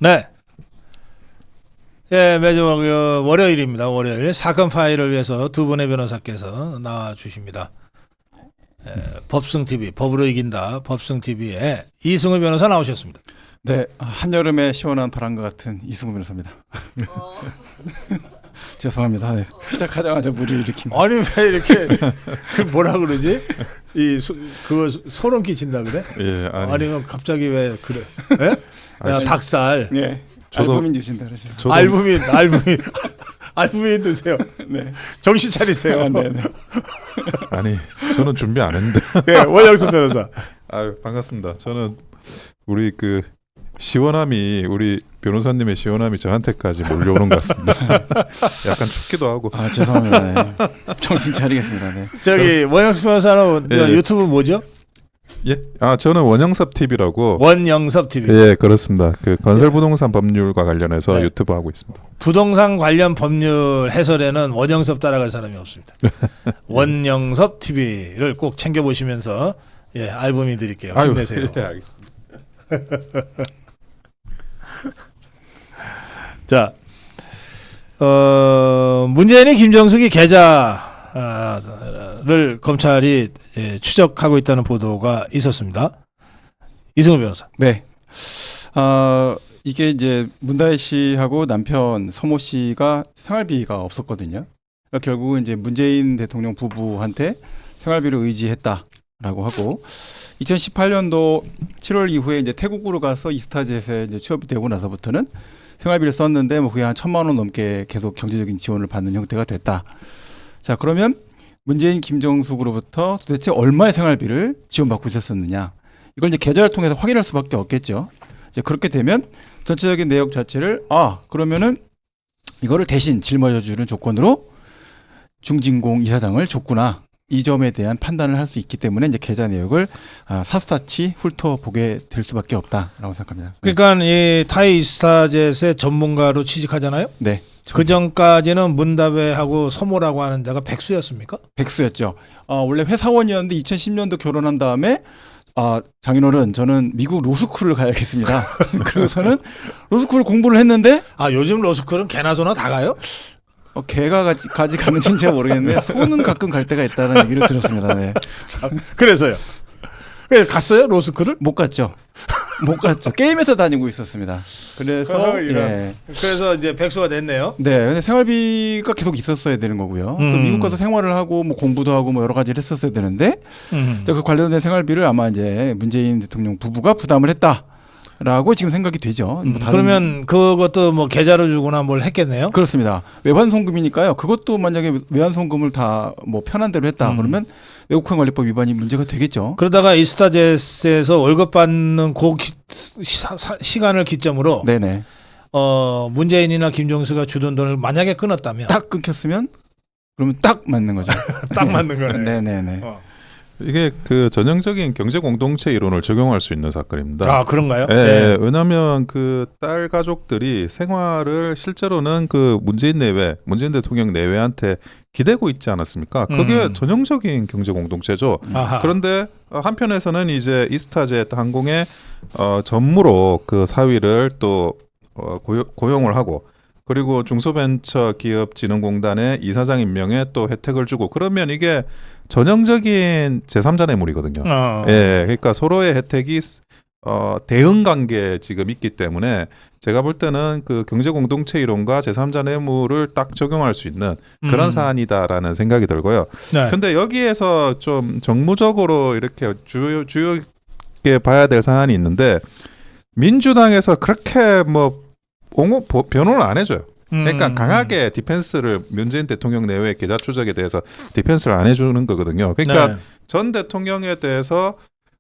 네. 예, 매주 월요일입니다. 월요일 사건 파일을 위해서 두 분의 변호사께서 나와 주십니다. 법승 TV, 법으로 이긴다. 법승 TV에 이승우 변호사 나오셨습니다. 네, 한여름에 시원한 바람과 같은 이승우 변호사입니다. 죄송합니다. 네. 시작하자마자 무리를 일으킨. 아니 왜 이렇게 그 뭐라 그러지? 그거 소름 끼친다 그래? 예, 아니면 갑자기 왜 그래? 예? 야, 닭살. 네. 알부민 주신다 그러죠. 알부민 드세요. 네. 정신 차리세요. 네, 네. 아니 저는 준비 안 했는데. 네, 원영수 변호사. 아유 반갑습니다. 저는 우리 그 시원함이 우리 변호사님의 시원함이 저한테까지 몰려오는 것 같습니다. 약간 춥기도 하고. 아 죄송합니다. 네. 정신 차리겠습니다. 네. 저기 원영수 변호사는 예. 유튜브 뭐죠? 예, 저는 원영섭 TV라고. 원영섭 TV. 예, 그렇습니다. 그 건설 부동산 법률과 관련해서 네. 유튜브 하고 있습니다. 부동산 관련 법률 해설에는 원영섭 따라갈 사람이 없습니다. 원영섭 TV를 꼭 챙겨 보시면서 예, 알부민 드릴게요. 힘내세요. 예, 알겠습니다. 자, 문재인이 김정숙이 계좌를 검찰이 추적하고 있다는 보도가 있었습니다. 이승우 변호사. 네. 이게 이제 문다혜 씨하고 남편 서모 씨가 생활비가 없었거든요. 그러니까 결국은 이제 문재인 대통령 부부한테 생활비를 의지했다라고 하고 2018년도 7월 이후에 이제 태국으로 가서 이스타젯에 이제 취업이 되고 나서부터는 생활비를 썼는데 뭐 그게 한 1,000만 원 넘게 계속 경제적인 지원을 받는 형태가 됐다. 자, 그러면 문재인 김정숙으로부터 도대체 얼마의 생활비를 지원받고 있었느냐? 이걸 이제 계좌를 통해서 확인할 수밖에 없겠죠. 이제 그렇게 되면 전체적인 내역 자체를 그러면은 이거를 대신 짊어져주는 조건으로 중진공 이사장을 줬구나. 이 점에 대한 판단을 할 수 있기 때문에 이제 계좌 내역을 샅샅이 훑어보게 될 수밖에 없다라고 생각합니다. 그러니까 이 타이 이스타젯의 전문가로 취직하잖아요. 네. 그 전까지는 문다배하고 서모라고 하는 데가 백수였습니까? 백수였죠. 원래 회사원이었는데 2010년도 결혼한 다음에 장인어른 저는 미국 로스쿨을 가야겠습니다. 그래서는 로스쿨 공부를 했는데 요즘 로스쿨은 개나 소나 다 가요? 개가 가지 가는지는 잘 모르겠는데 소는 가끔 갈 때가 있다는 얘기를 들었습니다. 네. 그래서요. 그래서 갔어요 로스쿨을? 못 갔죠. 못 갔죠. 게임에서 다니고 있었습니다. 그래서 그래서 이제 백수가 됐네요. 네, 근데 생활비가 계속 있었어야 되는 거고요. 또 미국 가서 생활을 하고 뭐 공부도 하고 뭐 여러 가지를 했었어야 되는데 그 관련된 생활비를 아마 이제 문재인 대통령 부부가 부담을 했다라고 지금 생각이 되죠. 뭐 그러면 그것도 뭐 계좌로 주거나 뭘 했겠네요. 그렇습니다. 외환송금이니까요. 그것도 만약에 외환송금을 다 뭐 편한 대로 했다 그러면 외국환관리법 위반이 문제가 되겠죠. 그러다가 이스타젯에서 월급 받는 그 시간을 기점으로 네네. 문재인이나 김정수가 주던 돈을 만약에 끊었다면 딱 끊겼으면 그러면 딱 맞는 거죠. 딱 맞는 거네. 네네네. 이게 그 전형적인 경제 공동체 이론을 적용할 수 있는 사건입니다. 그런가요? 예, 네. 왜냐하면 그 딸 가족들이 생활을 실제로는 그 문재인 대통령 내외한테 기대고 있지 않았습니까? 그게 전형적인 경제 공동체죠. 그런데 한편에서는 이제 이스타젯 항공의 전무로 그 사위를 또 고용을 하고 그리고 중소벤처기업진흥공단의 이사장 임명에 또 혜택을 주고 그러면 이게 전형적인 제3자 뇌물이거든요. 예, 그러니까 서로의 혜택이 대응 관계 지금 있기 때문에 제가 볼 때는 그 경제 공동체 이론과 제3자 뇌물을 딱 적용할 수 있는 그런 사안이다라는 생각이 들고요. 네. 근데 여기에서 좀 정무적으로 이렇게 주요하게 봐야 될 사안이 있는데 민주당에서 그렇게 뭐 변호를 안 해줘요. 그러니까 강하게 디펜스를 문재인 대통령 내외 계좌 추적에 대해서 디펜스를 안 해주는 거거든요. 그러니까 전 대통령에 대해서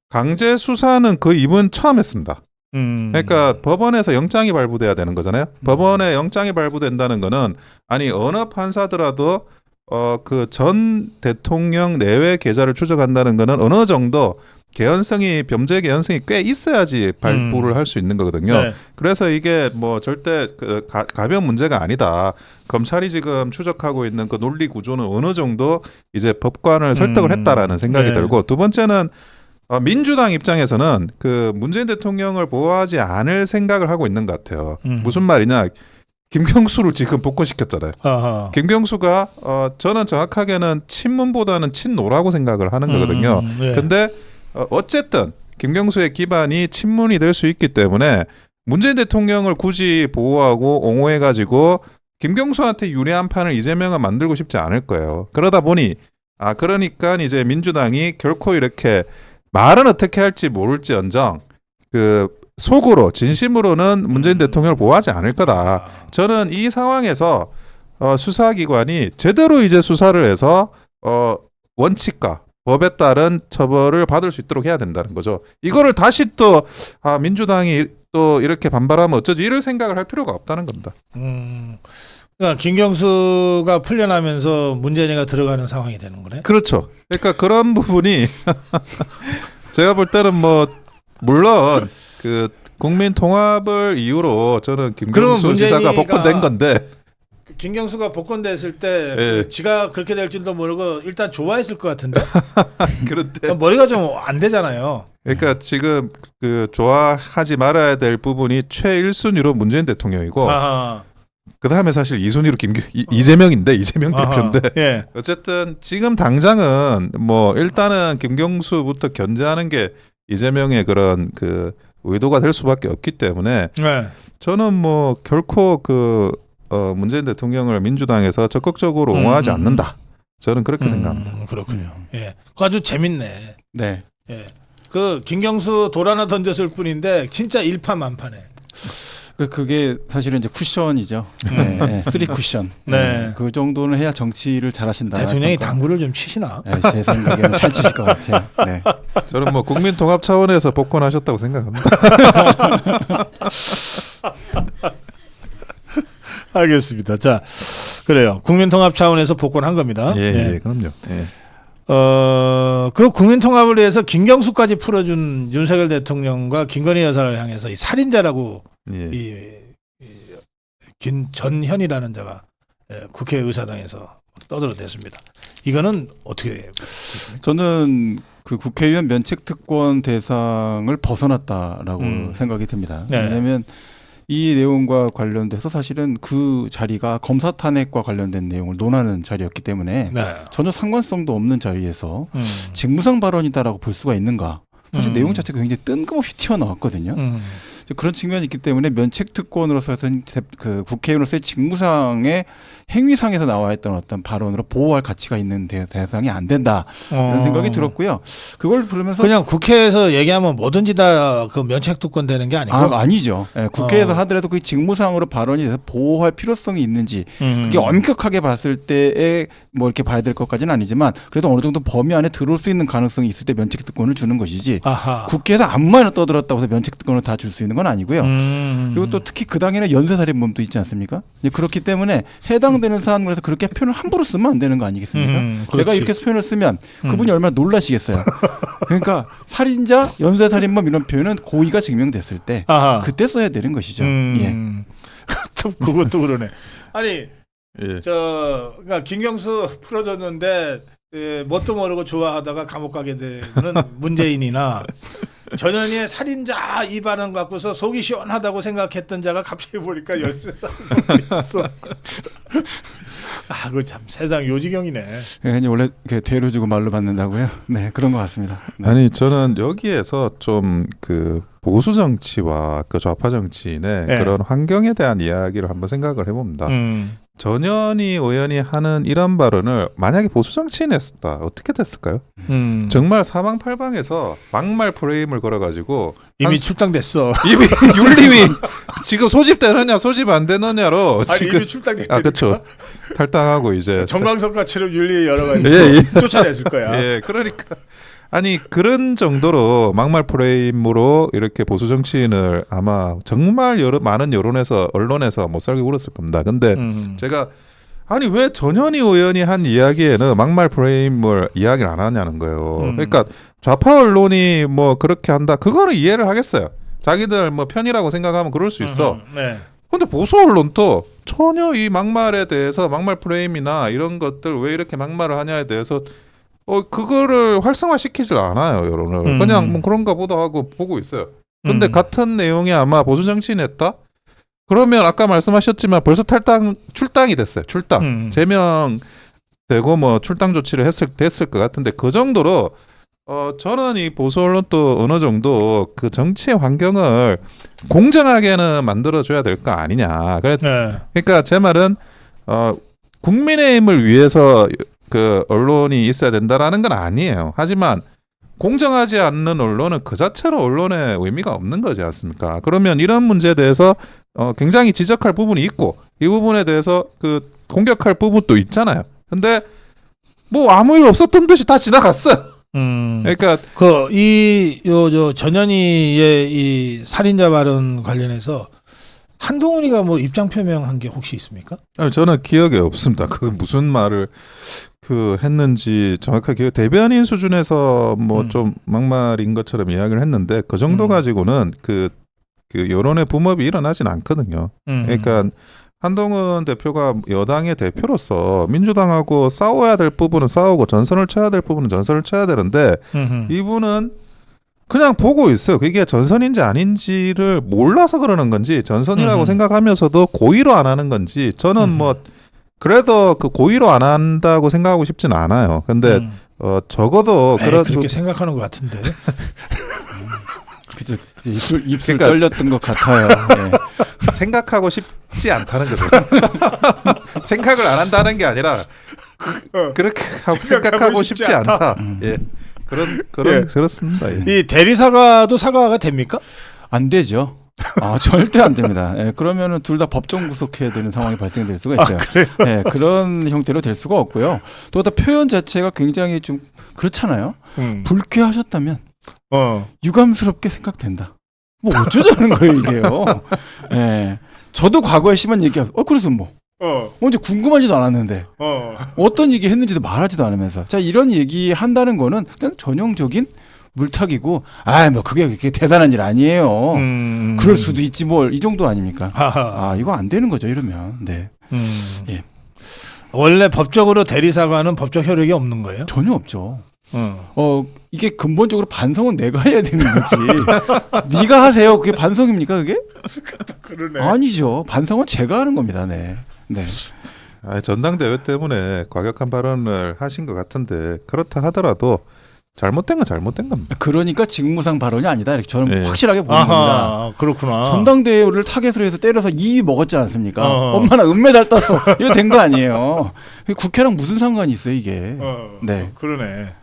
강제 수사는 거의 이번 처음 했습니다. 그러니까 법원에서 영장이 발부돼야 되는 거잖아요. 법원에 영장이 발부된다는 거는 아니 어느 판사더라도 그 전 대통령 내외 계좌를 추적한다는 거는 어느 정도 범죄 개연성이 꽤 있어야지 발부를 할 수 있는 거거든요. 네. 그래서 이게 뭐 절대 가벼운 문제가 아니다. 검찰이 지금 추적하고 있는 그 논리 구조는 어느 정도 이제 법관을 설득을 했다라는 생각이 들고 두 번째는 민주당 입장에서는 그 문재인 대통령을 보호하지 않을 생각을 하고 있는 것 같아요. 무슨 말이냐? 김경수를 지금 복권시켰잖아요. 아하. 김경수가 저는 정확하게는 친문보다는 친노라고 생각을 하는 거거든요. 예. 근데 어쨌든 김경수의 기반이 친문이 될 수 있기 때문에 문재인 대통령을 굳이 보호하고 옹호해가지고 김경수한테 유리한 판을 이재명은 만들고 싶지 않을 거예요. 그러다 보니 그러니까 이제 민주당이 결코 이렇게 말은 어떻게 할지 모를지언정 그 속으로 진심으로는 문재인 대통령을 보호하지 않을 거다. 저는 이 상황에서 수사기관이 제대로 이제 수사를 해서 원칙과 법에 따른 처벌을 받을 수 있도록 해야 된다는 거죠. 이거를 다시 또 민주당이 또 이렇게 반발하면 어쩌지 이럴 생각을 할 필요가 없다는 겁니다. 그러니까 김경수가 풀려나면서 문재인이가 들어가는 상황이 되는 거네. 그렇죠. 그러니까 그런 부분이 제가 볼 때는 뭐 물론 그 국민 통합을 이유로 저는 김경수 지사가 복권된 건데 김경수가 복권됐을 때 예. 지가 그렇게 될 줄도 모르고 일단 좋아했을 것 같은데 그런데 머리가 좀 안 되잖아요. 그러니까 지금 그 좋아하지 말아야 될 부분이 최1순위로 문재인 대통령이고 아하. 그 다음에 사실 2순위로 이재명인데 이재명 대표인데 예. 어쨌든 지금 당장은 뭐 일단은 김경수부터 견제하는 게 이재명의 그런 그 의도가 될 수밖에 없기 때문에 네. 저는 뭐 결코 그 문재인 대통령을 민주당에서 적극적으로 옹호하지 않는다. 저는 그렇게 생각합니다. 그렇군요. 예. 그거 아주 재밌네. 네. 예. 그 김경수 돌 하나 던졌을 뿐인데 진짜 일파만파네. 그게 사실은 이제 쿠션이죠. 네, 네, 3쿠션. 네. 그 정도는 해야 정치를 잘하신다. 대통령이 당구를 좀 치시나? 네, 제 생각에는 잘 치실 것 같아요. 네. 저는 뭐 국민 통합 차원에서 복권하셨다고 생각합니다. 알겠습니다. 자, 그래요. 국민통합 차원에서 복권한 겁니다. 예, 그럼요. 예. 그 국민통합을 위해서 김경수까지 풀어준 윤석열 대통령과 김건희 여사를 향해서 이 살인자라고 예. 김전현이라는 자가 국회의사당에서 떠들어댔습니다. 이거는 어떻게 저는 그 국회의원 면책특권 대상을 벗어났다라고 생각이 듭니다. 네. 왜냐하면 이 내용과 관련돼서 사실은 그 자리가 검사 탄핵과 관련된 내용을 논하는 자리였기 때문에 네. 전혀 상관성도 없는 자리에서 직무상 발언이다라고 볼 수가 있는가. 사실 내용 자체가 굉장히 뜬금없이 튀어나왔거든요. 그런 측면이 있기 때문에 면책특권으로서 그 국회의원으로서의 직무상의 행위상에서 나와 있던 어떤 발언으로 보호할 가치가 있는 대상이 안 된다 이런 생각이 들었고요. 그걸 부르면서 그냥 국회에서 얘기하면 뭐든지 다 그 면책특권 되는 게 아니고 아니죠. 네, 국회에서 하더라도 그 직무상으로 발언이 돼서 보호할 필요성이 있는지 그게 엄격하게 봤을 때에 뭐 이렇게 봐야 될 것까지는 아니지만 그래도 어느 정도 범위 안에 들어올 수 있는 가능성이 있을 때 면책특권을 주는 것이지 아하. 국회에서 아무 말이나 떠들었다고 해서 면책특권을 다 줄 수 있는 건 아니고요. 그리고 또 특히 그 당에는 연쇄살인범도 있지 않습니까? 그렇기 때문에 해당되는 사안을 해서 그렇게 표현을 함부로 쓰면 안 되는 거 아니겠습니까? 제가 이렇게 표현을 쓰면 그분이 얼마나 놀라시겠어요. 그러니까 살인자, 연쇄살인범 이런 표현은 고의가 증명됐을 때 아하. 그때 써야 되는 것이죠. 예. 그것도 그러네. 아니 예. 그러니까 김경수 풀어줬는데 뭣도 모르고 좋아하다가 감옥 가게 되는 문재인이나 전현희의 살인자 이 발언 갖고서 속이 시원하다고 생각했던 자가 갑자기 보니까 연쇄살인범이었어. 그거 참 세상 요지경이네. 예, 원래 이렇게 대로 주고 말로 받는다고요? 네, 그런 것 같습니다. 네. 아니 저는 여기에서 좀 그 보수 정치와 그 좌파 정치인의 그런 환경에 대한 이야기를 한번 생각을 해봅니다. 전현희 의원이 하는 이런 발언을 만약에 보수 정치인이 했다 어떻게 됐을까요? 정말 사방팔방에서 막말 프레임을 걸어가지고 이미 출당됐어. 이미 윤리위 지금 소집되느냐 소집 안 되느냐로 아니 지금 이미 출당됐다니까. 그렇죠. 탈당하고 이제 정광석과처럼 윤리 여러 가지 예. 쫓아냈을 거야. 예, 그러니까 아니 그런 정도로 막말 프레임으로 이렇게 보수 정치인을 아마 정말 많은 여론에서 언론에서 못 살게 굴었을 겁니다. 근데 제가 아니 왜 전현희 의원이 한 이야기에는 막말 프레임을 이야기를 안 하냐는 거예요. 그러니까 좌파 언론이 뭐 그렇게 한다 그거는 이해를 하겠어요. 자기들 뭐 편이라고 생각하면 그럴 수 있어. 네. 근데 보수 언론도 전혀 이 막말에 대해서 막말 프레임이나 이런 것들 왜 이렇게 막말을 하냐에 대해서 그거를 활성화시키질 않아요, 여론을. 그냥 뭐 그런가 보다 하고 보고 있어요. 근데 같은 내용이 아마 보수 정치인 했다? 그러면 아까 말씀하셨지만 벌써 출당이 됐어요. 출당. 제명되고 뭐 출당 조치를 됐을 것 같은데 그 정도로 저는 이 보수 언론도 어느 정도 그 정치의 환경을 공정하게는 만들어줘야 될 거 아니냐. 그러니까 제 말은 국민의힘을 위해서 그 언론이 있어야 된다라는 건 아니에요. 하지만 공정하지 않는 언론은 그 자체로 언론의 의미가 없는 거지 않습니까? 그러면 이런 문제에 대해서 굉장히 지적할 부분이 있고 이 부분에 대해서 그 공격할 부분도 있잖아요. 근데 뭐 아무 일 없었던 듯이 다 지나갔어요. 그러니까 저 전현희의 이 살인자 발언 관련해서 한동훈이가 뭐 입장 표명한 게 혹시 있습니까? 아니, 저는 기억에 없습니다. 그 무슨 말을 했는지 정확하게 대변인 수준에서 뭐 좀 막말인 것처럼 이야기를 했는데 그 정도 가지고는 그 여론의 붐업이 일어나진 않거든요. 그러니까 한동훈 대표가 여당의 대표로서 민주당하고 싸워야 될 부분은 싸우고 전선을 쳐야 될 부분은 전선을 쳐야 되는데 이분은 그냥 보고 있어요. 그게 전선인지 아닌지를 몰라서 그러는 건지 전선이라고 생각하면서도 고의로 안 하는 건지 저는 뭐 그래도 그 고의로 안 한다고 생각하고 싶진 않아요. 근데 적어도 그렇게 생각하는 것 같은데. 입술 그러니까 떨렸던 것 같아요. 네. 생각하고 싶지 않다는 거죠. 생각을 안 한다는 게 아니라 그렇게 생각하고 싶지 않다. 예. 그렇습니다. 예. 이 대리 사과도 사과가 됩니까? 안 되죠. 절대 안 됩니다. 예, 그러면은 둘 다 법정 구속해야 되는 상황이 발생될 수가 있어요. 예, 그런 형태로 될 수가 없고요. 또 표현 자체가 굉장히 좀 그렇잖아요. 불쾌하셨다면 유감스럽게 생각된다. 뭐 어쩌자는 거예요 이게요. 예, 저도 과거에 심한 얘기하고 그래서 뭐 언제 궁금하지도 않았는데 어떤 얘기 했는지도 말하지도 않으면서 자 이런 얘기 한다는 거는 그냥 전형적인 물타기고 뭐 그게 대단한 일 아니에요. 그럴 수도 있지 뭘 이 정도 아닙니까? 이거 안 되는 거죠 이러면. 네. 예. 원래 법적으로 대리 사과는 법적 효력이 없는 거예요? 전혀 없죠. 이게 근본적으로 반성은 내가 해야 되는 거지. 네가 하세요. 그게 반성입니까 그게? 그러네. 아니죠. 반성은 제가 하는 겁니다. 네. 네. 전당대회 때문에 과격한 발언을 하신 것 같은데 그렇다 하더라도 잘못된 건 잘못된 겁니다. 그러니까 직무상 발언이 아니다. 이렇게 저는 네. 확실하게 보는 겁니다. 그렇구나. 전당대회를 타겟으로 해서 때려서 이 먹었지 않습니까? 엄마나 은메달 땄어. 이거 된 거 아니에요. 국회랑 무슨 상관이 있어요 이게. 네. 그러네.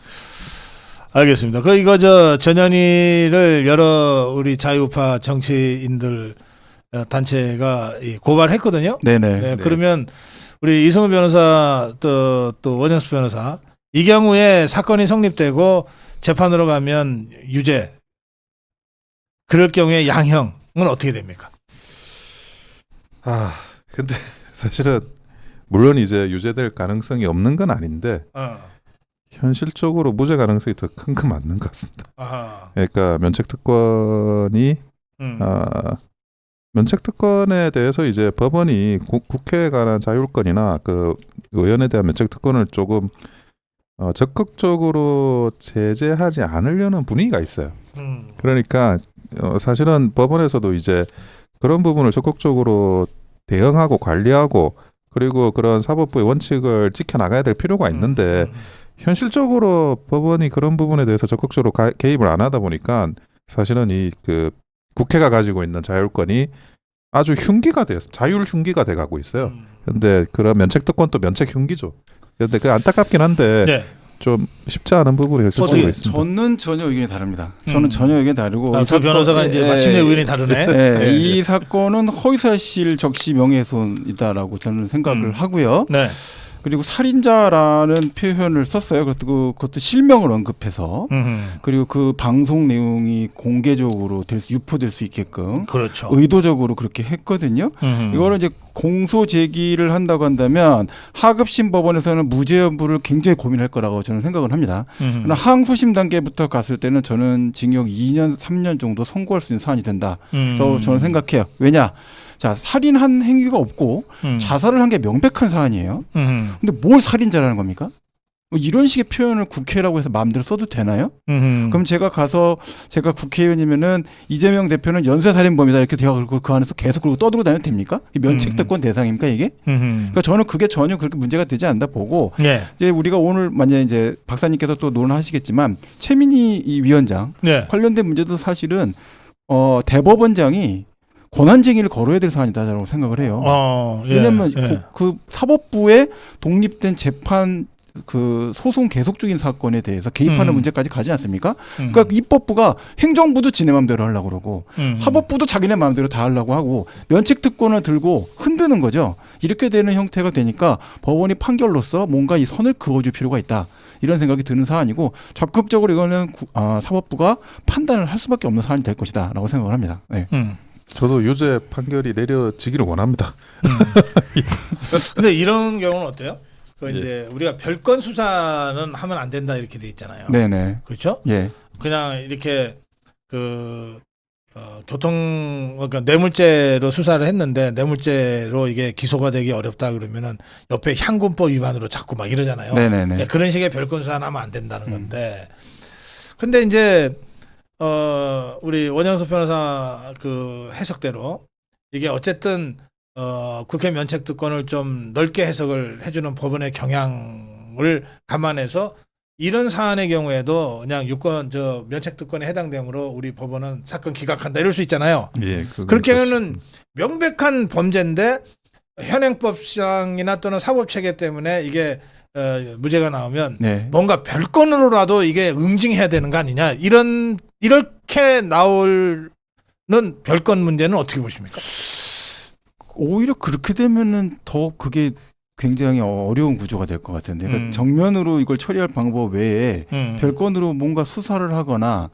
알겠습니다. 이거 전현희를 여러 우리 자유우파 정치인들 단체가 고발했거든요. 네네. 네, 그러면 우리 이승우 변호사 또 원영수 변호사 이 경우에 사건이 성립되고 재판으로 가면 유죄. 그럴 경우에 양형은 어떻게 됩니까? 근데 사실은 물론 이제 유죄될 가능성이 없는 건 아닌데 현실적으로 무죄 가능성이 더 큰 거 맞는 것 같습니다. 그러니까 면책특권이 면책특권에 대해서 이제 법원이 국회에 관한 자율권이나 그 의원에 대한 면책특권을 조금 적극적으로 제재하지 않으려는 분위기가 있어요. 그러니까 사실은 법원에서도 이제 그런 부분을 적극적으로 대응하고 관리하고 그리고 그런 사법부의 원칙을 지켜나가야 될 필요가 있는데 현실적으로 법원이 그런 부분에 대해서 적극적으로 개입을 안 하다 보니까 사실은 그 국회가 가지고 있는 자율권이 아주 흉기가 돼서 자율 흉기가 돼가고 있어요. 그런데 그런 면책특권도 면책 흉기죠. 그런데 그 안타깝긴 한데 네. 좀 쉽지 않은 부분이 현실적으로 있습니다. 저는 전혀 의견이 다릅니다. 저는 전혀 의견이 다르고 두 변호사가 이제 마침내 의견이 다르네. 네. 이 사건은 허위사실 적시 명예훼손이다라고 저는 생각을 하고요. 네. 그리고 살인자라는 표현을 썼어요. 그것도 실명을 언급해서 그리고 그 방송 내용이 공개적으로 유포될 수 있게끔 그렇죠. 의도적으로 그렇게 했거든요. 이거를 이제 공소 제기를 한다고 한다면 하급심 법원에서는 무죄 여부를 굉장히 고민할 거라고 저는 생각을 합니다. 그러나 항소심 단계부터 갔을 때는 저는 징역 2년, 3년 정도 선고할 수 있는 사안이 된다. 저는 생각해요. 왜냐? 자, 살인한 행위가 없고 자살을 한 게 명백한 사안이에요. 근데 뭘 살인자라는 겁니까? 뭐 이런 식의 표현을 국회라고 해서 마음대로 써도 되나요? 그럼 제가 가서 제가 국회의원이면은 이재명 대표는 연쇄살인범이다 이렇게 제가 그 안에서 계속 그러고 떠들고 다녀도 됩니까? 면책특권 대상입니까 이게? 그러니까 저는 그게 전혀 그렇게 문제가 되지 않다 보고 예. 이제 우리가 오늘 만약에 이제 박사님께서 또 논하시겠지만 최민희 이 위원장 예. 관련된 문제도 사실은 대법원장이 권한쟁의를 걸어야 될 사안이다라고 생각을 해요. 예. 왜냐하면 예. 그 사법부의 독립된 재판 그 소송 계속 중인 사건에 대해서 개입하는 문제까지 가지 않습니까? 그러니까 입법부가 행정부도 지네 마음대로 하려고 그러고 사법부도 자기네 마음대로 다 하려고 하고 면책특권을 들고 흔드는 거죠. 이렇게 되는 형태가 되니까 법원이 판결로서 뭔가 이 선을 그어줄 필요가 있다. 이런 생각이 드는 사안이고 적극적으로 이거는 사법부가 판단을 할 수밖에 없는 사안이 될 것이다 라고 생각을 합니다. 네. 저도 유죄 판결이 내려지기를 원합니다. 근데 이런 경우는 어때요? 그 예. 이제 우리가 별건 수사는 하면 안 된다 이렇게 돼 있잖아요. 네네. 그렇죠? 예. 그냥 이렇게 그러니까 뇌물죄로 수사를 했는데 뇌물죄로 이게 기소가 되기 어렵다 그러면은 옆에 향군법 위반으로 자꾸 막 이러잖아요. 네네네. 예, 그런 식의 별건 수사는 하면 안 된다는 건데. 근데 이제 우리 원영석 변호사 그 해석대로 이게 어쨌든 국회 면책특권을 좀 넓게 해석을 해주는 법원의 경향을 감안해서 이런 사안의 경우에도 그냥 면책특권에 해당되므로 우리 법원은 사건 기각한다 이럴 수 있잖아요. 예, 그렇게 하면은 명백한 범죄인데 현행법상이나 또는 사법체계 때문에 이게 무죄가 나오면 네. 뭔가 별건으로라도 이게 응징해야 되는 거 아니냐 이렇게 나오는 별건 문제는 어떻게 보십니까? 오히려 그렇게 되면은 더 그게 굉장히 어려운 구조가 될 것 같은데 그러니까 정면으로 이걸 처리할 방법 외에 별건으로 뭔가 수사를 하거나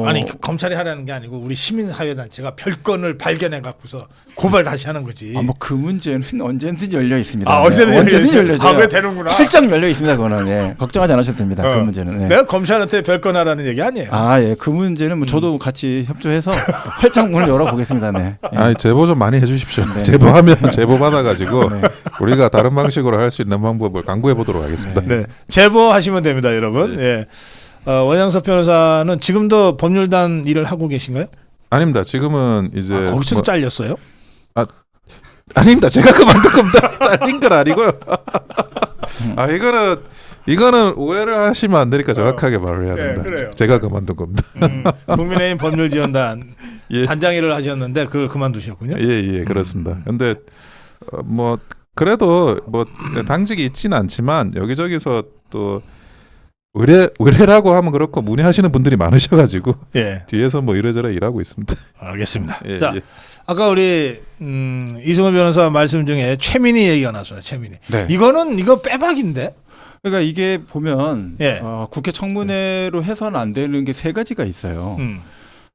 아니 검찰이 하라는 게 아니고 우리 시민사회단체가 별건을 발견해 갖고서 고발 다시 하는 거지. 뭐 그 문제는 언제든지 열려 있습니다. 언제든지 열려져. 왜 되는구나. 활짝 열려 있습니다. 그거는 예. 걱정하지 않으셔도 됩니다. 그 문제는. 예. 내가 검찰한테 별건하라는 얘기 아니에요. 예. 그 문제는 뭐 저도 같이 협조해서 활짝 문을 열어보겠습니다. 네. 예. 아니 제보 좀 많이 해주십시오. 네. 제보하면 제보 받아가지고 네. 우리가 다른 방식으로 할 수 있는 방법을 강구해 보도록 하겠습니다. 네. 제보하시면 됩니다, 여러분. 예. 원영석 변호사는 지금도 법률단 일을 하고 계신가요? 아닙니다. 지금은 이제 거기서도 잘렸어요? 아닙니다. 제가 그만둔 겁니다. 잘린 건 아니고요. 이거는 오해를 하시면 안 되니까 정확하게 말을 해야 된다. 그래요. 제가 그만둔 겁니다. 국민의힘 법률지원단 예. 단장 일을 하셨는데 그걸 그만두셨군요. 예, 그렇습니다. 근데 뭐 그래도 뭐 당직이 있지는 않지만 여기저기서 또 의뢰라고 하면 그렇고 문의하시는 분들이 많으셔가지고 예. 뒤에서 뭐 이래저래 일하고 있습니다. 알겠습니다. 예, 자, 예. 아까 우리 이승호 변호사 말씀 중에 최민희 얘기가 나왔어요. 최민희. 네. 이거 빼박인데. 그러니까 이게 보면 예. 국회 청문회로 해서는 안 되는 게 세 가지가 있어요.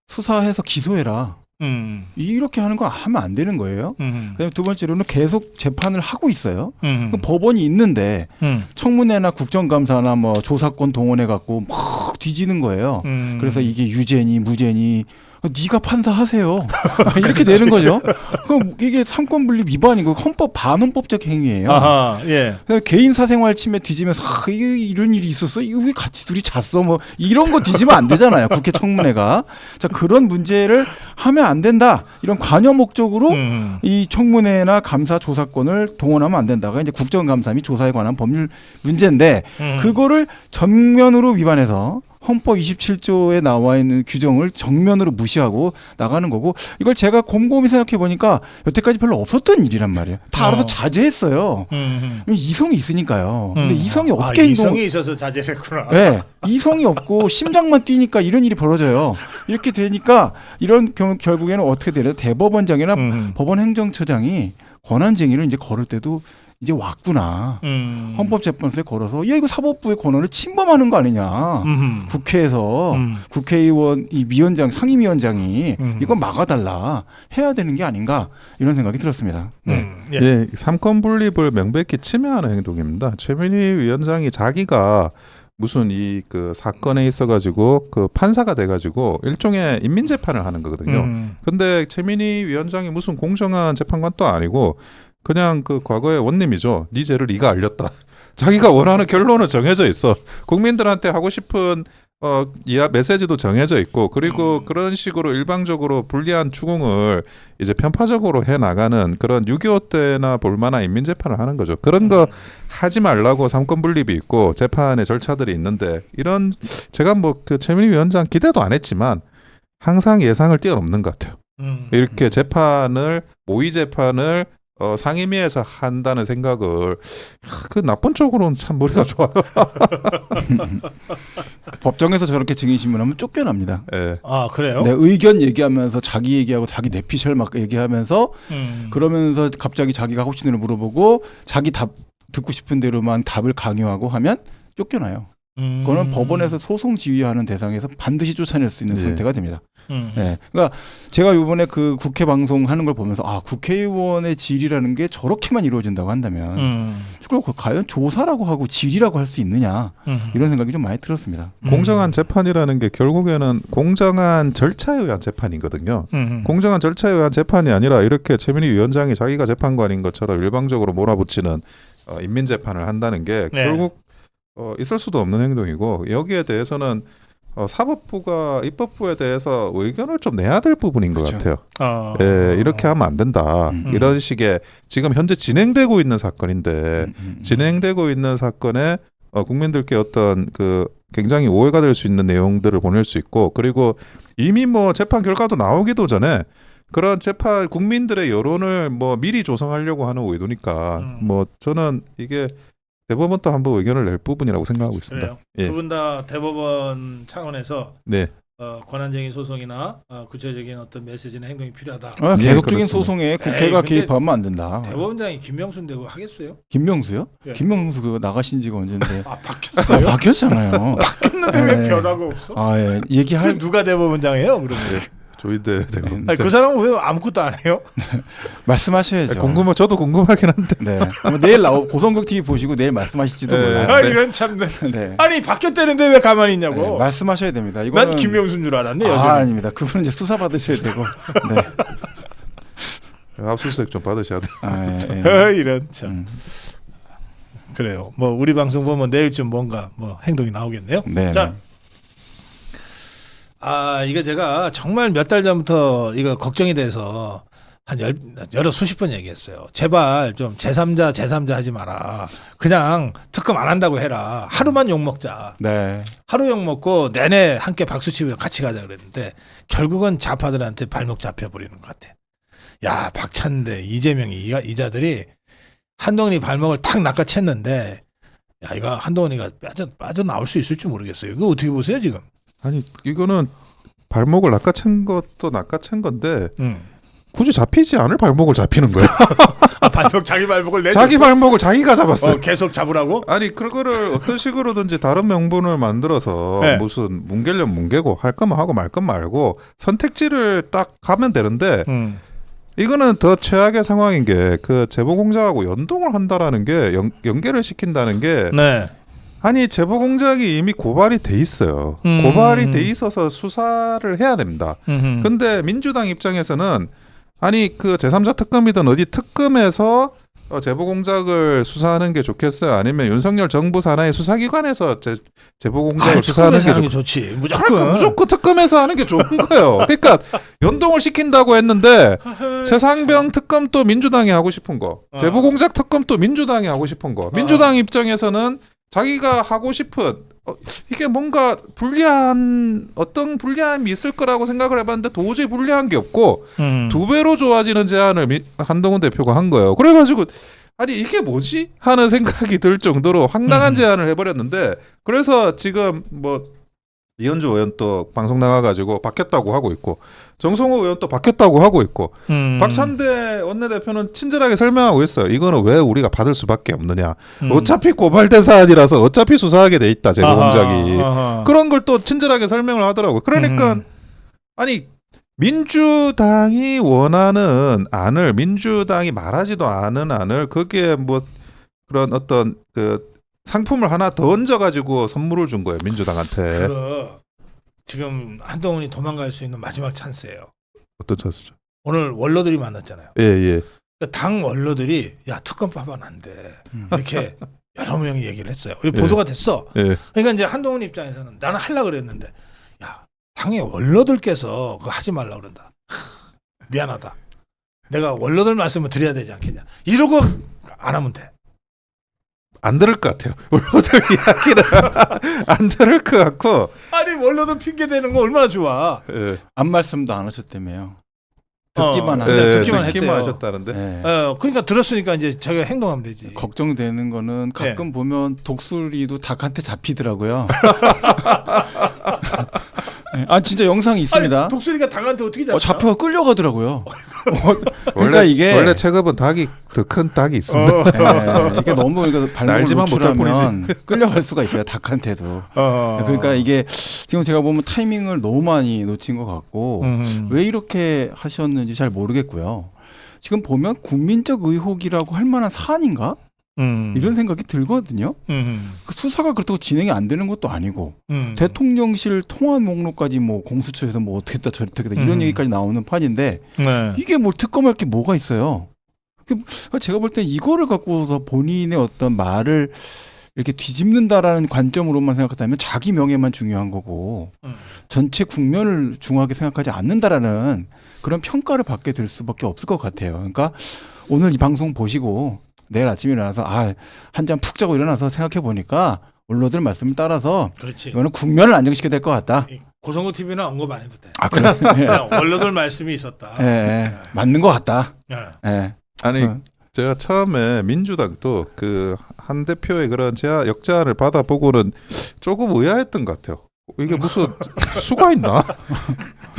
수사해서 기소해라. 이렇게 하는 거 하면 안 되는 거예요. 그다음에 두 번째로는 계속 재판을 하고 있어요. 그 법원이 있는데 청문회나 국정감사나 뭐 조사권 동원해 갖고 막 뒤지는 거예요. 그래서 이게 유죄니 무죄니 네가 판사하세요. 이렇게 되는 거죠. 그럼 이게 삼권분립 위반이고 헌법 반헌법적 행위예요. 아하, 예. 그다음에 개인 사생활 침해 뒤지면서 이게 이런 일이 있었어. 이거 왜 같이 둘이 잤어? 뭐 이런 거 뒤지면 안 되잖아요. 국회 청문회가. 자, 그런 문제를 하면 안 된다. 이런 관여 목적으로 이 청문회나 감사 조사권을 동원하면 안 된다가 이제 국정감사 및 조사에 관한 법률 문제인데 그거를 전면으로 위반해서 헌법 27조에 나와 있는 규정을 정면으로 무시하고 나가는 거고 이걸 제가 곰곰이 생각해 보니까 여태까지 별로 없었던 일이란 말이에요. 다 알아서 자제했어요. 이성이 있으니까요. 근데 이성이 없게 이성이 있어서 자제했구나. 네, 이성이 없고 심장만 뛰니까 이런 일이 벌어져요. 이렇게 되니까 이런 결국에는 어떻게 되려 대법원장이나 법원 행정처장이 권한쟁의를 이제 걸을 때도 이제 왔구나. 헌법재판소에 걸어서 이거 사법부의 권한을 침범하는 거 아니냐. 국회에서 국회의원 이 위원장 상임위원장이 이건 막아달라 해야 되는 게 아닌가 이런 생각이 들었습니다. 네. 예, 삼권 분립을 명백히 침해하는 행동입니다. 최민희 위원장이 자기가 무슨 이 그 사건에 있어가지고 그 판사가 돼가지고 일종의 인민 재판을 하는 거거든요. 근데 최민희 위원장이 무슨 공정한 재판관도 아니고 그냥 그 과거의 원님이죠. 네 죄를 네가 알렸다. 자기가 원하는 결론은 정해져 있어. 국민들한테 하고 싶은 이하 메시지도 정해져 있고 그리고 그런 식으로 일방적으로 불리한 추궁을 이제 편파적으로 해 나가는 그런 6.25 때나 볼만한 인민재판을 하는 거죠. 그런 거 하지 말라고 삼권 분립이 있고 재판의 절차들이 있는데 이런 제가 뭐 그 최민희 위원장 기대도 안 했지만 항상 예상을 뛰어넘는 것 같아요. 이렇게 재판을 모의 재판을 상임위에서 한다는 생각을 그 나쁜 쪽으로는 참 머리가 좋아요. 법정에서 저렇게 증인 신문하면 쫓겨납니다. 예. 아 그래요? 내 의견 얘기하면서 자기 얘기하고 자기 내피셜 막 얘기하면서 그러면서 갑자기 자기가 하고 싶은 대로 물어보고 자기 답 듣고 싶은 대로만 답을 강요하고 하면 쫓겨나요. 그거는 법원에서 소송 지휘하는 대상에서 반드시 쫓아낼 수 있는 예. 상태가 됩니다. 네. 그러니까 제가 이번에 그 국회 방송 하는 걸 보면서 아 국회의원의 질이라는 게 저렇게만 이루어진다고 한다면 그걸 과연 조사라고 하고 질이라고 할 수 있느냐 이런 생각이 좀 많이 들었습니다. 공정한 재판이라는 게 결국에는 공정한 절차에 의한 재판이거든요. 공정한 절차에 의한 재판이 아니라 이렇게 최민희 위원장이 자기가 재판관인 것처럼 일방적으로 몰아붙이는 인민재판을 한다는 게 네. 결국 있을 수도 없는 행동이고 여기에 대해서는 사법부가 입법부에 대해서 의견을 좀 내야 될 부분인 것 그렇죠. 같아요. 예, 이렇게 하면 안 된다. 이런 식의 지금 현재 진행되고 있는 사건인데 진행되고 있는 사건에 국민들께 어떤 그 굉장히 오해가 될 수 있는 내용들을 보낼 수 있고 그리고 이미 뭐 재판 결과도 나오기도 전에 그런 재판 국민들의 여론을 뭐 미리 조성하려고 하는 의도니까 뭐 저는 이게 대법원도 한번 의견을 낼 부분이라고 생각하고 있습니다. 그래요. 예. 두 분 다 대법원 차원에서 네. 권한쟁의 소송이나 구체적인 어떤 메시지나 행동이 필요하다. 계속적인 그렇습니다. 소송에 국회가 에이, 근데 개입하면 안 된다. 대법원장이 김명순 되고 하겠어요? 김명수요? 예. 김명수 그거 나가신 지가 언젠데 아 바뀌었어요? 바뀌었잖아요. 바뀌었는데 왜 네. 변화가 없어? 아 예. 얘기할 그럼 누가 대법원장이에요? 그러면? 조인대 대법원. 아니, 그 사람은 왜 아무것도 안 해요? 말씀하셔야죠. 저도 궁금하긴 한데. 네. 아마 내일 고성국 TV 보시고 내일 말씀하실지도 네. 몰라요. 아 이건 참. 네. 아니 바뀌었다는데 왜 가만히 있냐고. 네, 말씀하셔야 됩니다. 이거는 난 김명순 줄 알았네. 여전히. 아닙니다. 그분은 이제 수사 받으셔야 되고. 네. 압수수색 좀 받으셔야 돼. 이런 참. 그래요. 뭐 우리 방송 보면 내일쯤 뭔가 뭐 행동이 나오겠네요. 네. 자. 이거 제가 정말 몇 달 전부터 이거 걱정이 돼서 한 여러 수십 번 얘기했어요. 제발 좀 제3자 하지 마라. 그냥 특검 안 한다고 해라. 하루만 욕 먹자. 네. 하루 욕 먹고 내내 함께 박수 치며 같이 가자 그랬는데 결국은 좌파들한테 발목 잡혀버리는 것 같아. 야 박찬대, 이재명이 이자들이 한동훈이 발목을 탁 낚아챘는데 야 이거 한동훈이가 빠져나올 수 있을지 모르겠어요. 이거 어떻게 보세요 지금? 아니 이거는 발목을 낚아챈 것도 낚아챈 건데 굳이 잡히지 않을 발목을 잡히는 거야. 자기 발목을 내줬어? 자기 발목을 자기가 잡았어. 계속 잡으라고? 아니 그거를 어떤 식으로든지 다른 명분을 만들어서 네. 무슨 뭉개려면 뭉개고 할 거면 하고 말 건 말고 선택지를 딱 가면 되는데 이거는 더 최악의 상황인 게 그 제보공작하고 연동을 한다라는 게 연계를 시킨다는 게 네. 아니 제보공작이 이미 고발이 돼 있어요. 고발이 돼 있어서 수사를 해야 됩니다. 근데 민주당 입장에서는 아니 그 제3자 특검이든 어디 특검에서 제보공작을 수사하는 게 좋겠어요? 아니면 윤석열 정부 산하의 수사기관에서 제보공작을 수사하는 게 좋지. 그러니까 무조건 특검에서 하는 게 좋은 거예요. 그러니까 연동을 시킨다고 했는데 최상병 특검도 민주당이 하고 싶은 거, 제보공작 특검도 민주당이 하고 싶은 거. 민주당 입장에서는 자기가 하고 싶은 이게 뭔가 어떤 불리함이 있을 거라고 생각을 해봤는데 도저히 불리한 게 없고 2배로 좋아지는 제안을 한동훈 대표가 한 거예요. 그래가지고 아니 이게 뭐지? 하는 생각이 들 정도로 황당한 제안을 해버렸는데 그래서 지금 뭐 이현주 의원 또 방송 나가가지고 바뀌었다고 하고 있고 정성호 의원 또 바뀌었다고 하고 있고 박찬대 원내대표는 친절하게 설명하고 있어요. 이거는 왜 우리가 받을 수밖에 없느냐. 어차피 고발된 사안이라서 어차피 수사하게 돼 있다. 제보공작이. 그런 걸 또 친절하게 설명을 하더라고요. 그러니까 아니 민주당이 원하는 안을 민주당이 말하지도 않은 안을 거기에 뭐 그런 어떤 그 상품을 하나 더 얹어가지고 선물을 준 거예요. 민주당한테. 지금 한동훈이 도망갈 수 있는 마지막 찬스예요. 어떤 찬스죠? 오늘 원로들이 만났잖아요. 예. 당 원로들이 야 특검 파면 안 돼. 이렇게 여러 명이 얘기를 했어요. 우리 예. 보도가 됐어. 예. 그러니까 이제 한동훈 입장에서는 나는 하려고 그랬는데 야 당의 원로들께서 그거 하지 말라고 그런다. 미안하다. 내가 원로들 말씀을 드려야 되지 않겠냐. 이러고 안 하면 돼. 안 들을 것 같아요. 원로들 이야기를 안 들을 것 같고. 아니 원로들 핑계 대는 거 얼마나 좋아. 예. 아무 말씀도 안 하셨다며요. 듣기만 네, 하셨. 듣기만 했대요. 하셨다는데. 네. 그러니까 들었으니까 이제 자기가 행동하면 되지. 걱정되는 거는 가끔 보면 독수리도 닭한테 잡히더라고요. 네. 아 진짜 영상이 있습니다. 아니, 독수리가 닭한테 어떻게 잡혀? 잡혀가 끌려가더라고요. 그러니까 원래 이게 원래 체급은 닭이 더 큰 닭이 있습니다. 이게 너무 그러니까 발목을 날지만 못할 노출하면 끌려갈 수가 있어요. 닭한테도. 그러니까 이게 지금 제가 보면 타이밍을 너무 많이 놓친 것 같고 왜 이렇게 하셨는지 잘 모르겠고요. 지금 보면 국민적 의혹이라고 할 만한 사안인가? 이런 생각이 들거든요. 그 수사가 그렇다고 진행이 안 되는 것도 아니고 대통령실 통화 목록까지 뭐 공수처에서 뭐 어떻게 했다 저렇게 했다 이런 얘기까지 나오는 판인데 네. 이게 뭘 특검할 게 뭐가 있어요. 제가 볼 때 이거를 갖고서 본인의 어떤 말을 이렇게 뒤집는다라는 관점으로만 생각한다면 자기 명예만 중요한 거고 전체 국면을 중요하게 생각하지 않는다라는 그런 평가를 받게 될 수밖에 없을 것 같아요. 그러니까 오늘 이 방송 보시고 내일 아침에 일어나서 한 잔 푹 자고 일어나서 생각해 보니까 원로들 말씀을 따라서 그렇지. 이거는 국면을 안정시켜야 될 것 같다. 고성고 TV는 언급 안 해도 돼. 그래. 그냥 원로들 말씀이 있었다. 맞는 것 같다. 예. 아니 제가 처음에 민주당도 그 한 대표의 그런 역제안을 받아보고는 조금 의아했던 것 같아요. 이게 무슨 수가 있나?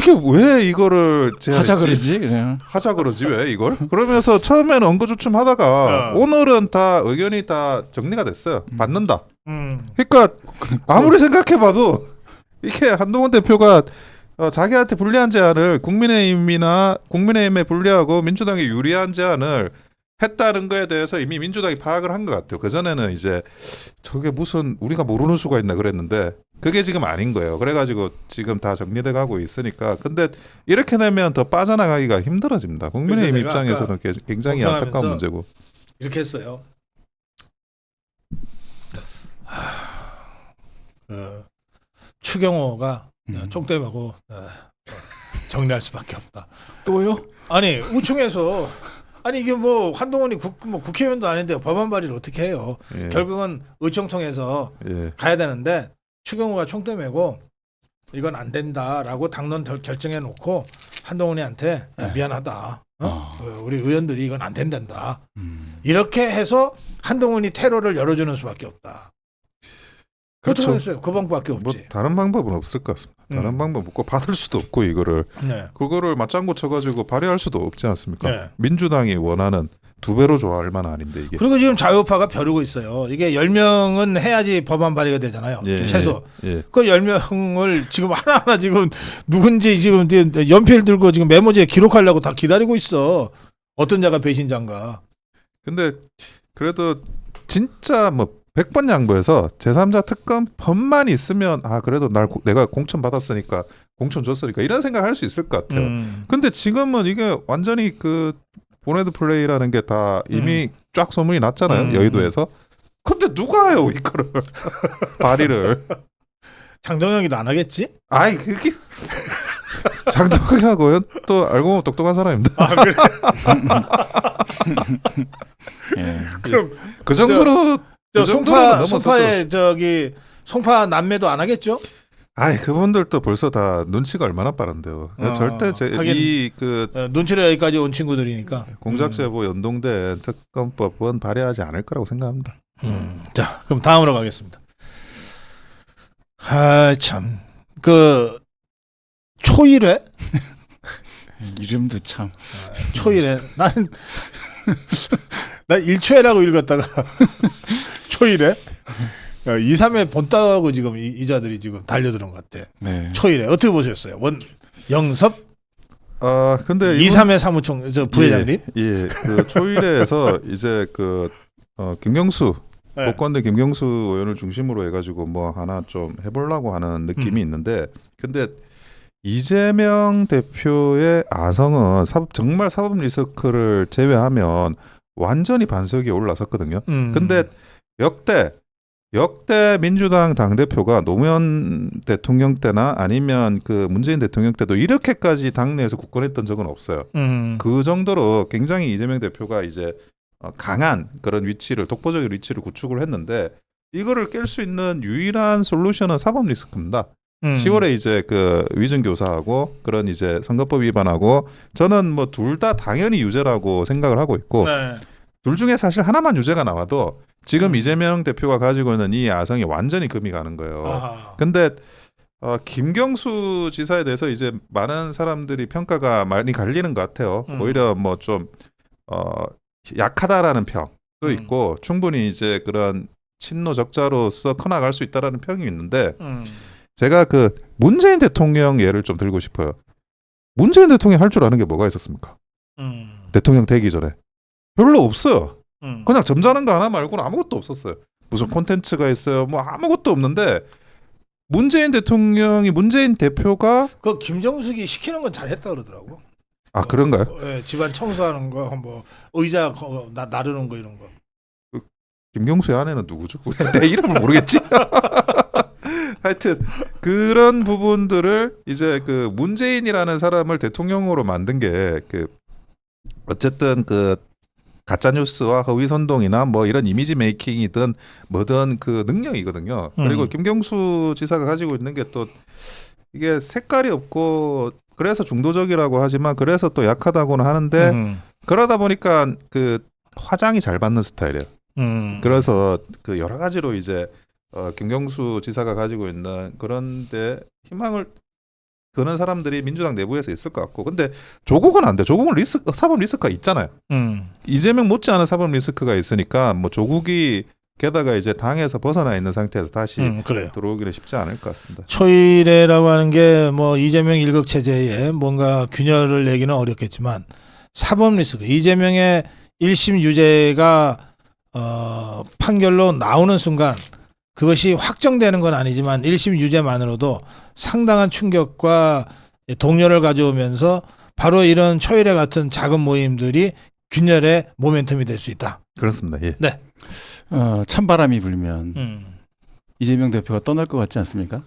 이게 왜 이거를 하자 그러지? 그냥. 하자 그러지 왜 이걸? 그러면서 처음에는 엉거주춤하다가 오늘은 다 의견이 다 정리가 됐어요. 받는다. 그러니까 아무리 생각해봐도 이게 한동훈 대표가 자기한테 불리한 제안을 국민의힘에 불리하고 민주당에 유리한 제안을 했다는 거에 대해서 이미 민주당이 파악을 한 것 같아요. 그전에는 이제 저게 무슨 우리가 모르는 수가 있나 그랬는데 그게 지금 아닌 거예요. 그래가지고 지금 다 정리돼 가고 있으니까. 근데 이렇게 되면 더 빠져나가기가 힘들어집니다. 국민의힘 입장에서는 굉장히 안타까운 문제고. 이렇게 했어요. 추경호가 총대하고 정리할 수밖에 없다. 또요? 아니 우총에서 아니 이게 뭐 한동훈이 국회의원도 아닌데 법안 발의를 어떻게 해요? 예. 결국은 의총 통해서 예. 가야 되는데 추경호가 총대 메고 이건 안 된다라고 당론 결정해 놓고 한동훈이한테 미안하다. 우리 의원들이 이건 안 된단다. 이렇게 해서 한동훈이 테러를 열어주는 수밖에 없다. 그렇죠. 어떻게 그 방법밖에 없지. 뭐 다른 방법은 없을 것 같습니다. 다른 방법 없고 받을 수도 없고 이거를 그거를 맞장구 쳐가지고 발의할 수도 없지 않습니까? 네. 민주당이 원하는 2배로 좋아할 만한 아닌데 이게. 그리고 지금 자유파가 벼르고 있어요. 이게 10명은 해야지 법안 발의가 되잖아요. 예, 최소. 예. 그 10명을 지금 하나하나 지금 누군지 지금 연필 들고 지금 메모지에 기록하려고 다 기다리고 있어. 어떤 자가 배신자인가. 근데 그래도 진짜 뭐 100번 양보해서 제3자 특검 법만 있으면 그래도 내가 공천 받았으니까 공천 줬으니까 이런 생각할 수 있을 것 같아요. 근데 지금은 이게 완전히 그 보네드 플레이라는 게 다 이미 쫙 소문이 났잖아요. 여의도에서. 근데 누가 해요 이거를 발의를. 장동영이도 안 하겠지? 아이 그게 장동영하고요 또 알고 보면 똑똑한 사람입니다. 그래? 그럼 그 정도로 송파의 송파 남매도 안 하겠죠? 그분들도 벌써 다 눈치가 얼마나 빠른데요. 절대 눈치를 여기까지 온 친구들이니까 공작제보 연동된 특검법은 발의하지 않을 거라고 생각합니다. 자, 그럼 다음으로 가겠습니다. 참 초일회 이름도 참 초일회 난 1초회라고 읽었다가 초일회 2, 3회 본따고 지금 이자들이 지금 달려드는 것 같아. 네. 초일회 어떻게 보셨어요? 영섭 근데 2, 3회 사무총 부회장님. 그 초일회에서 이제 김경수 복권대 김경수 의원을 중심으로 해가지고 뭐 하나 좀 해보려고 하는 느낌이 있는데, 근데 이재명 대표의 아성은 정말 사법 리스크를 제외하면 완전히 반석 위에 올라섰거든요. 근데 역대 민주당 당대표가 노무현 대통령 때나 아니면 그 문재인 대통령 때도 이렇게까지 당내에서 굳건했던 적은 없어요. 그 정도로 굉장히 이재명 대표가 이제 강한 그런 위치를, 독보적인 위치를 구축을 했는데, 이거를 깰 수 있는 유일한 솔루션은 사법 리스크입니다. 10월에 이제 그 위증 교사하고 그런 이제 선거법 위반하고, 저는 뭐 둘 다 당연히 유죄라고 생각을 하고 있고, 네. 둘 중에 사실 하나만 유죄가 나와도 지금 이재명 대표가 가지고 있는 이 야성이 완전히 금이 가는 거예요. 아하. 근데 김경수 지사에 대해서 이제 많은 사람들이 평가가 많이 갈리는 것 같아요. 오히려 뭐 좀 약하다라는 평도 있고, 충분히 이제 그런 친노 적자로서 커나갈 수 있다라는 평이 있는데, 제가 그 문재인 대통령 예를 좀 들고 싶어요. 문재인 대통령이 할 줄 아는 게 뭐가 있었습니까? 대통령 되기 전에 별로 없어요. 그냥 점잖은 거 하나 말고는 아무것도 없었어요. 무슨 콘텐츠가 있어요? 뭐 아무것도 없는데, 문재인 대표가 그 김정숙이 시키는 건 잘했다 그러더라고. 아 그런가요? 예, 집안 청소하는 거, 뭐 의자 나르는 거 이런 거. 김경수의 아내는 누구죠? 내 이름을 모르겠지. 하여튼 그런 부분들을 이제 그 문재인이라는 사람을 대통령으로 만든 게 그 어쨌든 그 가짜 뉴스와 허위 선동이나 뭐 이런 이미지 메이킹이든 뭐든 그 능력이거든요. 그리고 김경수 지사가 가지고 있는 게 또 이게 색깔이 없고, 그래서 중도적이라고 하지만 그래서 또 약하다고는 하는데, 그러다 보니까 그 화장이 잘 받는 스타일이에요. 그래서 그 여러 가지로 이제 김경수 지사가 가지고 있는 그런데 희망을 그런 사람들이 민주당 내부에서 있을 것 같고, 근데 조국은 안 돼. 조국은 사법 리스크가 있잖아요. 이재명 못지않은 사법 리스크가 있으니까 뭐 조국이 게다가 이제 당에서 벗어나 있는 상태에서 다시 들어오기는 쉽지 않을 것 같습니다. 초일회라고 하는 게 뭐 이재명 일극 체제에 뭔가 균열을 내기는 어렵겠지만, 사법 리스크, 이재명의 1심 유죄가 판결로 나오는 순간 그것이 확정되는 건 아니지만 1심 유죄만으로도 상당한 충격과 동요를 가져오면서 바로 이런 초일회 같은 작은 모임들이 균열의 모멘텀이 될 수 있다. 그렇습니다. 예. 네. 찬바람이 불면 이재명 대표가 떠날 것 같지 않습니까?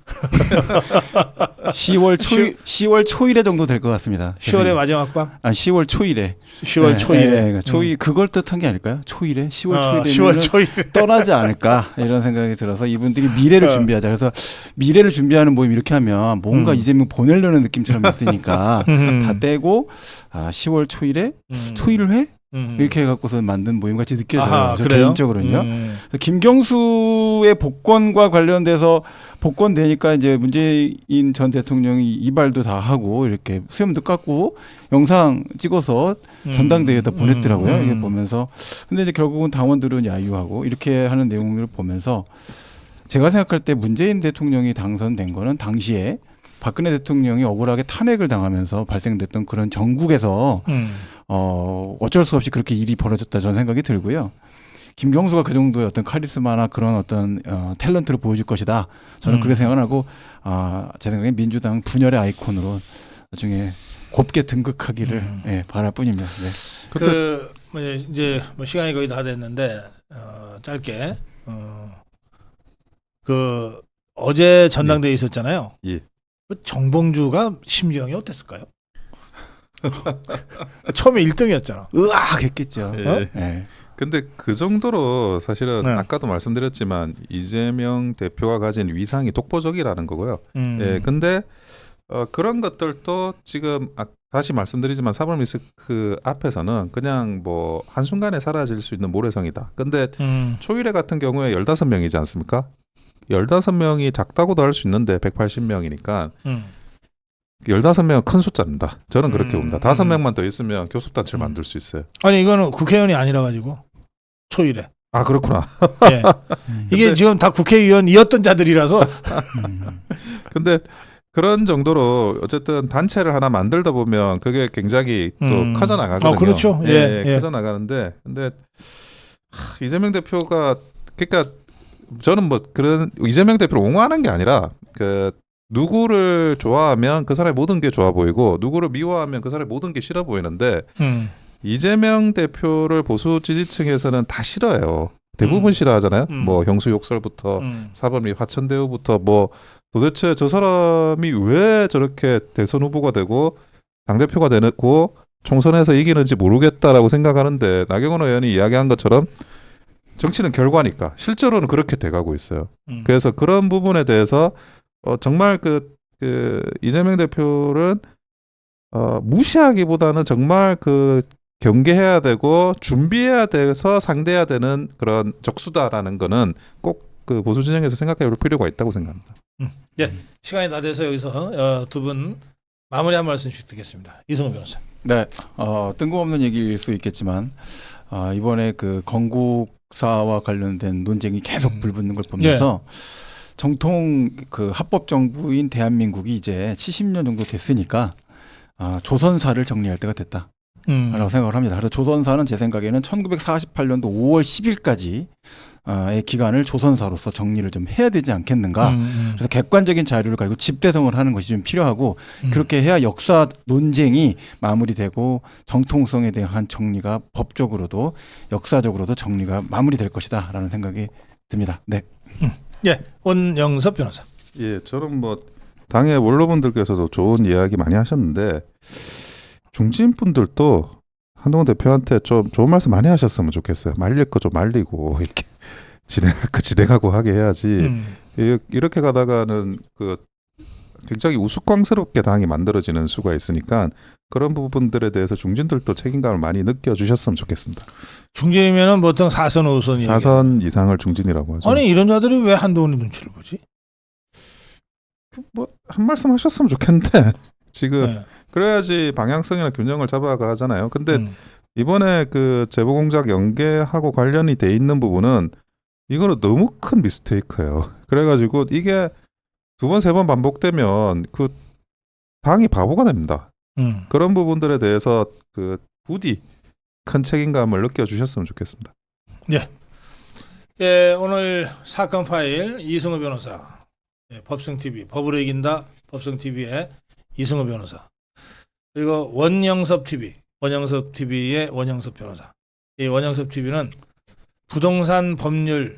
10월 초일에 정도 될 것 같습니다. 10월의 마지막 밤? 10월 초일에. 10월 초일에. 그러니까 그걸 뜻한 게 아닐까요? 초일에? 10월 초일에 10월 초일에 떠나지 않을까 이런 생각이 들어서 이분들이 미래를 준비하자. 그래서 미래를 준비하는 모임 이렇게 하면 뭔가 이재명 보내려는 느낌처럼 있으니까 다 떼고 10월 초일에 초일회? 이렇게 해갖고서 만든 모임 같이 느껴져요. 저 개인적으로는요. 김경수의 복권과 관련돼서 복권되니까 이제 문재인 전 대통령이 이발도 다 하고 이렇게 수염도 깎고 영상 찍어서 전당대회에다 보냈더라고요. 이게 보면서. 근데 이제 결국은 당원들은 야유하고 이렇게 하는 내용을 보면서 제가 생각할 때 문재인 대통령이 당선된 거는 당시에 박근혜 대통령이 억울하게 탄핵을 당하면서 발생됐던 그런 전국에서 어쩔 수 없이 그렇게 일이 벌어졌다 저는 생각이 들고요. 김경수가 그 정도의 어떤 카리스마나 그런 어떤 탤런트를 보여줄 것이다. 저는 그렇게 생각하고 제 생각에 민주당 분열의 아이콘으로 나중에 곱게 등극하기를 바랄 뿐입니다. 네. 이제 뭐 시간이 거의 다 됐는데 짧게 그 어제 전당대회 있었잖아요. 예. 그 정봉주가 심정이 어땠을까요? 처음에 1등이었잖아. 으악 했겠죠. 네. 근데 그 정도로 사실은 아까도 말씀드렸지만 이재명 대표가 가진 위상이 독보적이라는 거고요. 예, 근데 그런 것들도 지금 다시 말씀드리지만 사법 리스크 앞에서는 그냥 뭐 한순간에 사라질 수 있는 모래성이다. 근데 초일회 같은 경우에 15명이지 않습니까? 15명이 작다고도 할 수 있는데 180명이니까 15명은 큰 숫자입니다. 저는 그렇게 봅니다. 5명만 더 있으면 교섭단체를 만들 수 있어요. 아니 이거는 국회의원이 아니라 가지고 초일회. 아 그렇구나. 예. 이게 지금 다 국회의원이었던 자들이라서. 근데 그런 정도로 어쨌든 단체를 하나 만들다 보면 그게 굉장히 또 커져 나가거든요. 그렇죠. 예. 커져 나가는데 근데 이재명 대표가 그러니까 저는 뭐 그런 이재명 대표를 옹호하는 게 아니라 그 누구를 좋아하면 그 사람의 모든 게 좋아 보이고 누구를 미워하면 그 사람의 모든 게 싫어 보이는데 이재명 대표를 보수 지지층에서는 다 싫어해요. 대부분 싫어하잖아요. 음. 뭐 형수 욕설부터 사법 및 화천 대우부터 뭐 도대체 저 사람이 왜 저렇게 대선 후보가 되고 당대표가 되고 총선에서 이기는지 모르겠다라고 생각하는데 나경원 의원이 이야기한 것처럼 정치는 결과니까 실제로는 그렇게 돼가고 있어요. 그래서 그런 부분에 대해서 정말 그 이재명 대표는 무시하기보다는 정말 그 경계해야 되고 준비해야 돼서 상대해야 되는 그런 적수다라는 거는 꼭 그 보수 진영에서 생각해 볼 필요가 있다고 생각합니다. 시간이 다 돼서 여기서 두 분 마무리 한 말씀씩 듣겠습니다. 이승우 변호사. 네, 뜬금없는 얘기일 수 있겠지만 이번에 그 건국사와 관련된 논쟁이 계속 불붙는 걸 보면서 정통 그 합법 정부인 대한민국이 이제 70년 정도 됐으니까 조선사를 정리할 때가 됐다. 라고 생각을 합니다. 그래서 조선사는 제 생각에는 1948년도 5월 10일까지 의 기간을 조선사로서 정리를 좀 해야 되지 않겠는가. 그래서 객관적인 자료를 가지고 집대성을 하는 것이 좀 필요하고 그렇게 해야 역사 논쟁이 마무리되고 정통성에 대한 정리가 법적으로도 역사적으로도 정리가 마무리될 것이다라는 생각이 듭니다. 네. 원영섭 변호사. 예, 저는 뭐 당의 원로분들께서도 좋은 이야기 많이 하셨는데 중진 분들도 한동훈 대표한테 좀 좋은 말씀 많이 하셨으면 좋겠어요. 말릴 거 좀 말리고 이렇게 진행할 거 진행하고 하게 해야지. 이렇게 가다가는 그 굉장히 우스꽝스럽게 당이 만들어지는 수가 있으니까 그런 부분들에 대해서 중진들도 책임감을 많이 느껴주셨으면 좋겠습니다. 중진이면은 보통 4선 5선이 4선 이상을 중진이라고 하죠. 아니 이런 자들이 왜 한동훈의 눈치를 보지? 뭐 한 말씀 하셨으면 좋겠는데 지금 네. 그래야지 방향성이나 균형을 잡아가잖아요. 근데 이번에 그 재보공작 연계하고 관련이 돼 있는 부분은 이거는 너무 큰 미스테이크예요. 그래가지고 이게 두 번, 세 번 반복되면 그 당이 바보가 됩니다. 그런 부분들에 대해서 그 부디 큰 책임감을 느껴주셨으면 좋겠습니다. 예, 오늘 사건 파일 이승우 변호사, 법승TV, 법으로 이긴다 법승TV의 이승우 변호사, 그리고 원영섭TV, 원영섭TV의 원영섭 변호사. 이 원영섭TV는 부동산 법률을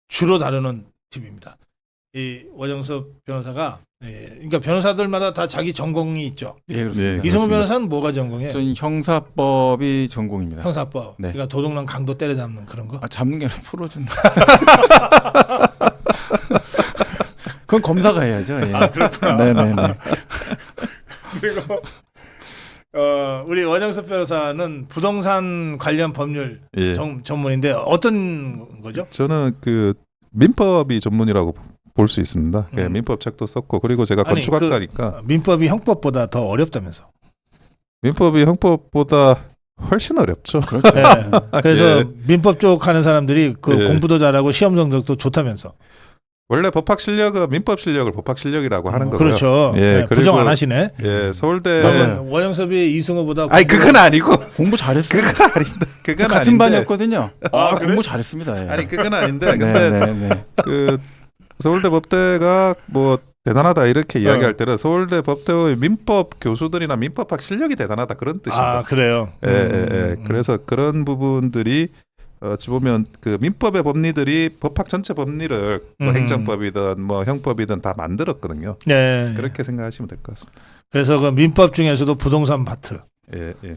주로 다루는 TV입니다. 이 원영섭 변호사가 그러니까 변호사들마다 다 자기 전공이 있죠. 예, 그렇습니다. 이승우 변호사는 뭐가 전공이에요? 저는 형사법이 전공입니다. 형사법. 네. 그러니까 도둑놈 강도 때려잡는 그런 거. 잡는 게 아니라 풀어준다. 그건 검사가 해야죠. 예. 그렇구나. 네네네. 그리고 우리 원영섭 변호사는 부동산 관련 법률 예. 전문인데 어떤 거죠? 저는 그 민법이 전문이라고 볼 수 있습니다. 예, 음. 민법 책도 썼고 그리고 제가 아니, 건축학과니까 민법이 형법보다 더 어렵다면서. 민법이 형법보다 훨씬 어렵죠. 네. 그래서 예. 민법 쪽 하는 사람들이 그 예. 공부도 잘하고 시험 성적도 좋다면서. 원래 법학 실력은 민법 실력을 법학 실력이라고 하는 거고요. 그렇죠. 예, 네, 부정 그리고- 안 하시네. 예, 서울대 맞아요. 원영섭이 이승우보다 아니 그건 아니고 공부 잘했어요. 그건 아닙니다. 저 그건 같은 아닌데. 반이었거든요. 그래? 공부 잘했습니다. 예. 아니 그건 아닌데 근데 네네네. 그 서울대 법대가 뭐 대단하다 이렇게 이야기할 때는 서울대 법대의 민법 교수들이나 민법학 실력이 대단하다 그런 뜻입니다. 그래요. 그래서 그런 부분들이 어찌 보면 그 민법의 법리들이 법학 전체 법리를 뭐 행정법이든 뭐 형법이든 다 만들었거든요. 네. 그렇게 생각하시면 될 것 같습니다. 그래서 그 민법 중에서도 부동산 파트의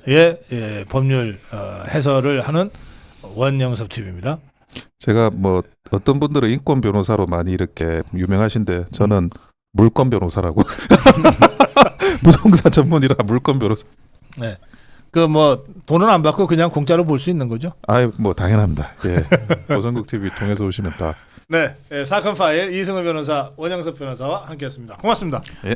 예. 법률 해설을 하는 원영섭 TV입니다. 제가 뭐 어떤 분들은 인권 변호사로 많이 이렇게 유명하신데 저는 물권 변호사라고 부동산 전문이라 물권 변호사. 네. 그 뭐 돈은 안 받고 그냥 공짜로 볼 수 있는 거죠? 아이 뭐 당연합니다. 예. 보성국 TV 통해서 오시면 다. 네. 사건 파일 이승우 변호사, 원영섭 변호사와 함께했습니다. 고맙습니다. 예.